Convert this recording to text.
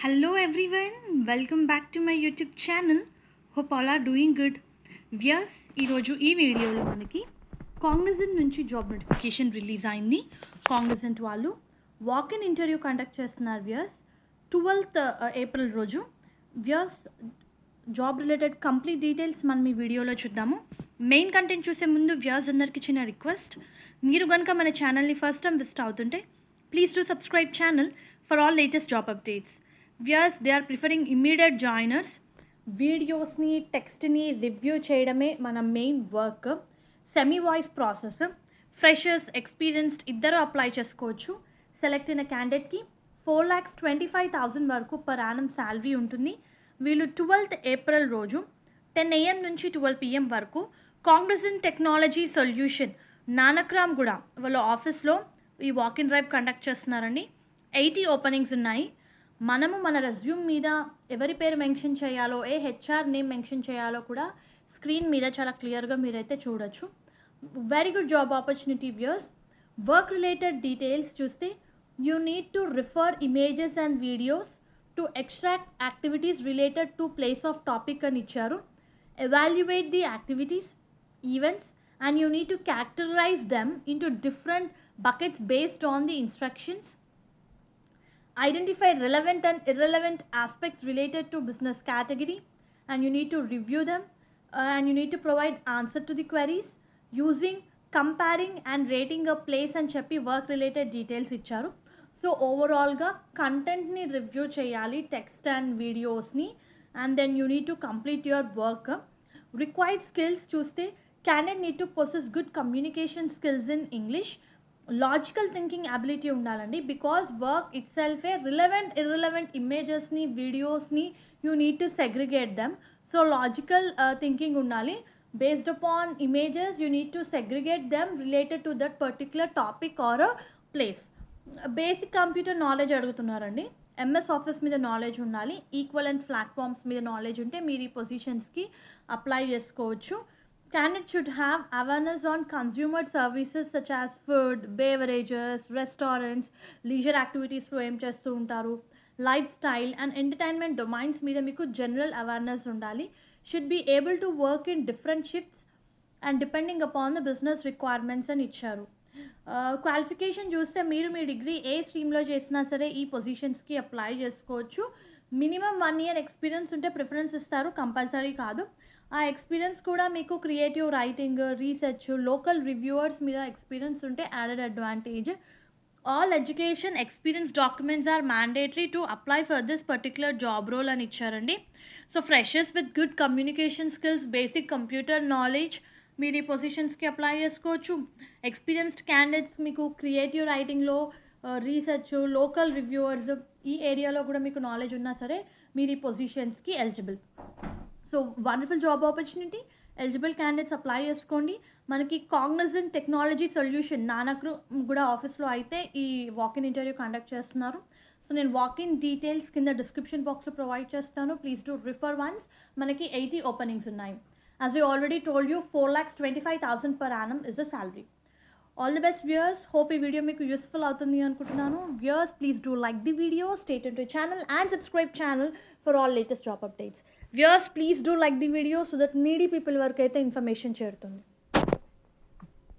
Hello everyone, welcome back to my YouTube channel. Hope all are doing good. Viewers ఈరోజు ఈ వీడియోలో మనకి Cognizant నుంచి జాబ్ నోటిఫికేషన్ రిలీజ్ అయింది. కాగ్నిజెంట్ వాళ్ళు వాక్-ఇన్ ఇంటర్వ్యూ కండక్ట్ చేస్తున్నారు వ్యూయర్స్ 12th ఏప్రిల్ రోజు. Viewers job related complete details మనం ఈ వీడియోలో చూద్దాము. మెయిన్ కంటెంట్ చూసే ముందు వ్యూయర్స్ అందరికీ చిన్న రిక్వెస్ట్, మీరు కనుక మన ఛానల్ని ఫస్ట్ టైం విజిట్ అవుతుంటే please do subscribe channel for all latest job updates. Viewers they are preferring immediate joiners. వీడియోస్ని టెక్స్ట్ని రివ్యూ చేయడమే మన main work. Semi voice process. Freshers experienced ఇద్దరు అప్లై చేసుకోవచ్చు. సెలెక్ట్ అయిన క్యాండిడేట్కి 4,25,000 వరకు పర్ యానం శాలరీ ఉంటుంది. వీళ్ళు 12th ఏప్రిల్ రోజు 10 AM నుంచి 12 PM వరకు కాగ్నిజెంట్ టెక్నాలజీ సొల్యూషన్ నానక్రామ్ కూడా వాళ్ళ ఆఫీస్లో ఈ వాక్-ఇన్ డ్రైవ్ కండక్ట్ చేస్తున్నారండి. 80 ఓపెనింగ్స్ ఉన్నాయి. మనము మన రెజ్యూమ్ మీద ఎవరి పేరు మెన్షన్ చేయాలో, ఏ హెచ్ఆర్ నేమ్ మెన్షన్ చేయాలో కూడా స్క్రీన్ మీద చాలా క్లియర్గా మీరైతే చూడొచ్చు. Very good job opportunity viewers. Work related details చూస్తే you need to refer images and videos to extract activities related to place of topic అని ఇచ్చారు. Evaluate the activities, events and you need to categorize them into different buckets based on the instructions. Identify relevant and irrelevant aspects related to business category and you need to review them and you need to provide answer to the queries using comparing and rating a place and చెప్పి work related details ఇచ్చారు. So ఓవరాల్గా కంటెంట్ని review చేయాలి, text and వీడియోస్ని, and then you need to complete your work. Required skills చూస్తే candidate need to possess good communication skills in English, logical thinking ability ఉండాలండి. Because work it సెల్ఫే relevant irrelevant ఇమేజెస్ని వీడియోస్ని you need to segregate them. So logical thinking ఉండాలి. Based upon images you need to segregate them related to that particular topic or place. Basic computer knowledge అడుగుతున్నారండి. MS Office మీద knowledge ఉండాలి. Equivalent platforms మీద knowledge ఉంటే మీరు ఈ పొజిషన్స్కి apply చేసుకోవచ్చు. Candidate should have awareness on consumer services such as food, beverages, restaurants, leisure activities లో ఏం చేస్తూ ఉంటారు, lifestyle and entertainment domains మీద మీకు జనరల్ అవేర్నెస్ ఉండాలి. Should be able to work in different shifts and depending upon the business requirements అని ఇచ్చారు. Qualification చూస్తే మీరు మీ డిగ్రీ ఏ స్ట్రీమ్లో చేసినా సరే ఈ పొజిషన్స్కి అప్లై చేసుకోవచ్చు. మినిమం 1 year ఎక్స్పీరియన్స్ ఉంటే ప్రిఫరెన్స్ ఇస్తారు, కంపల్సరీ కాదు. ఆ ఎక్స్పీరియన్స్ కూడా మీకు creative writing, research, local reviewers మీద ఎక్స్పీరియన్స్ ఉంటే added advantage. All education experience documents are mandatory to apply for this particular job role అని ఇచ్చారండి. So freshers with good communication skills, basic computer knowledge మీరు ఈ పొజిషన్స్కి apply చేసుకోవచ్చు. Experienced candidates మీకు creative రైటింగ్లో, రీసెర్చ్, లోకల్ రివ్యూవర్స్ ఈ ఏరియాలో కూడా మీకు నాలెడ్జ్ ఉన్నా సరే మీరు ఈ పొజిషన్స్కి eligible. So wonderful job opportunity. Eligible candidates apply చేసుకోండి. మనకి కాగ్నిజెంట్ టెక్నాలజీ సొల్యూషన్ నానక్రు కూడా ఆఫీస్లో అయితే ఈ వాక్-ఇన్ ఇంటర్వ్యూ కండక్ట్ చేస్తున్నారు. సో నేను వాక్-ఇన్ డీటెయిల్స్ కింద డిస్క్రిప్షన్ బాక్స్లో ప్రొవైడ్ చేస్తాను. Please do refer once. మనకి 80 ఓపెనింగ్స్ ఉన్నాయి. As I already told you 4,25,000 per annum is the salary. All the best viewers. Hope ఈ వీడియో మీకు యూస్ఫుల్ అవుతుంది అనుకుంటున్నాను. Viewers please do like the video, stay tuned to channel and subscribe channel for all latest job updates. Viewers please do like the video so that needy people వరకు అయితే information చేరుతుంది.